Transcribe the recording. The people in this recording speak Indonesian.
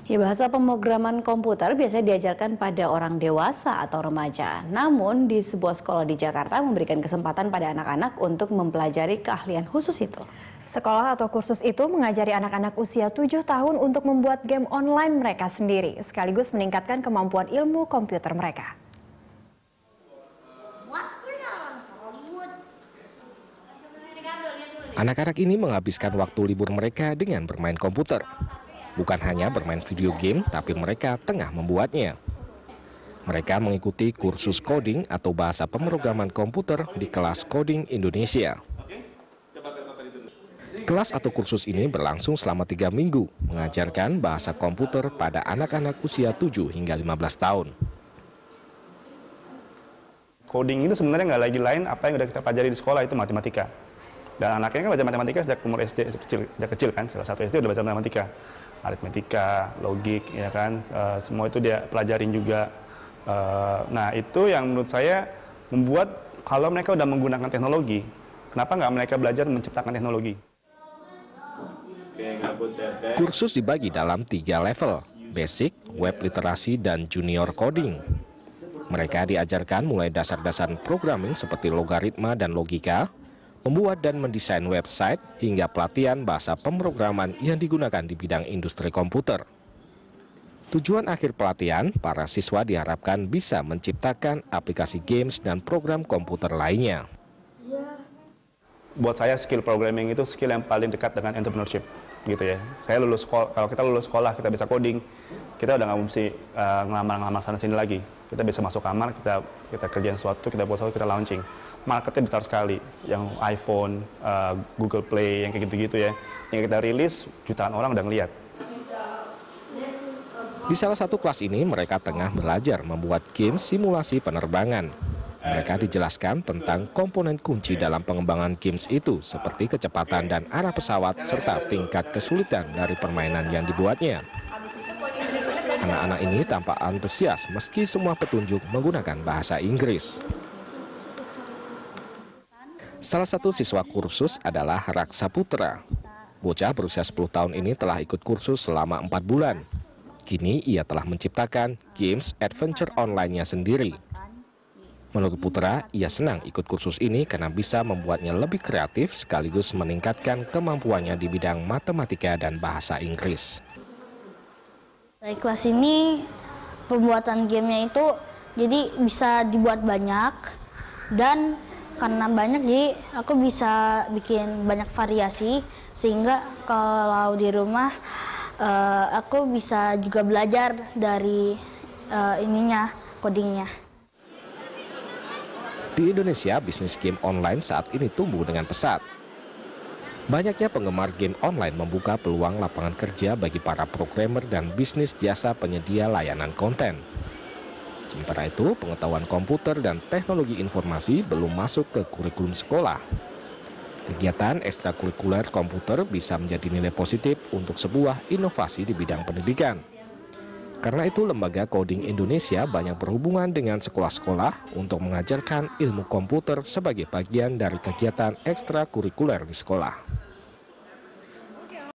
Ya, bahasa pemrograman komputer biasanya diajarkan pada orang dewasa atau remaja. Namun, di sebuah sekolah di Jakarta memberikan kesempatan pada anak-anak untuk mempelajari keahlian khusus itu. Sekolah atau kursus itu mengajari anak-anak usia 7 tahun untuk membuat game online mereka sendiri, sekaligus meningkatkan kemampuan ilmu komputer mereka. Anak-anak ini menghabiskan waktu libur mereka dengan bermain komputer. Bukan hanya bermain video game, tapi mereka tengah membuatnya. Mereka mengikuti kursus coding atau bahasa pemrograman komputer di kelas Coding Indonesia. Kelas atau kursus ini berlangsung selama 3 minggu, mengajarkan bahasa komputer pada anak-anak usia 7 hingga 15 tahun. Coding itu sebenarnya nggak lagi lain apa yang udah kita pelajari di sekolah, itu matematika. Dan anaknya kan belajar matematika sejak umur SD, sejak kecil kan, salah satu SD udah belajar matematika. Aritmetika, logik, ya kan, semua itu dia pelajarin juga. Nah itu yang menurut saya membuat kalau mereka udah menggunakan teknologi, kenapa nggak mereka belajar menciptakan teknologi? Kursus dibagi dalam 3 level, basic, web literasi, dan junior coding. Mereka diajarkan mulai dasar-dasar programming seperti logaritma dan logika, membuat dan mendesain website, hingga pelatihan bahasa pemrograman yang digunakan di bidang industri komputer. Tujuan akhir pelatihan, para siswa diharapkan bisa menciptakan aplikasi games dan program komputer lainnya. Buat saya skill programming itu skill yang paling dekat dengan entrepreneurship, gitu ya. Saya lulus sekolah, kalau kita lulus sekolah kita bisa coding, kita udah nggak mesti ngelamar-ngelamar sana-sini lagi. Kita bisa masuk kamar, kita kerjain sesuatu, kita buat sesuatu, kita launching. Marketnya besar sekali, yang iPhone, Google Play, yang kayak gitu-gitu ya. Yang kita rilis, jutaan orang udah ngeliat. Di salah satu kelas ini, mereka tengah belajar membuat game simulasi penerbangan. Mereka dijelaskan tentang komponen kunci dalam pengembangan games itu, seperti kecepatan dan arah pesawat, serta tingkat kesulitan dari permainan yang dibuatnya. Anak-anak ini tampak antusias meski semua petunjuk menggunakan bahasa Inggris. Salah satu siswa kursus adalah Raksa Putra. Bocah berusia 10 tahun ini telah ikut kursus selama 4 bulan. Kini ia telah menciptakan games adventure online-nya sendiri. Menurut Putra, ia senang ikut kursus ini karena bisa membuatnya lebih kreatif sekaligus meningkatkan kemampuannya di bidang matematika dan bahasa Inggris. Dari kelas ini, pembuatan gamenya itu jadi bisa dibuat banyak, dan karena banyak jadi aku bisa bikin banyak variasi, sehingga kalau di rumah aku bisa juga belajar dari codingnya. Di Indonesia, bisnis game online saat ini tumbuh dengan pesat. Banyaknya penggemar game online membuka peluang lapangan kerja bagi para programmer dan bisnis jasa penyedia layanan konten. Sementara itu, pengetahuan komputer dan teknologi informasi belum masuk ke kurikulum sekolah. Kegiatan ekstrakurikuler komputer bisa menjadi nilai positif untuk sebuah inovasi di bidang pendidikan. Karena itu, Lembaga Coding Indonesia banyak berhubungan dengan sekolah-sekolah untuk mengajarkan ilmu komputer sebagai bagian dari kegiatan ekstrakurikuler di sekolah.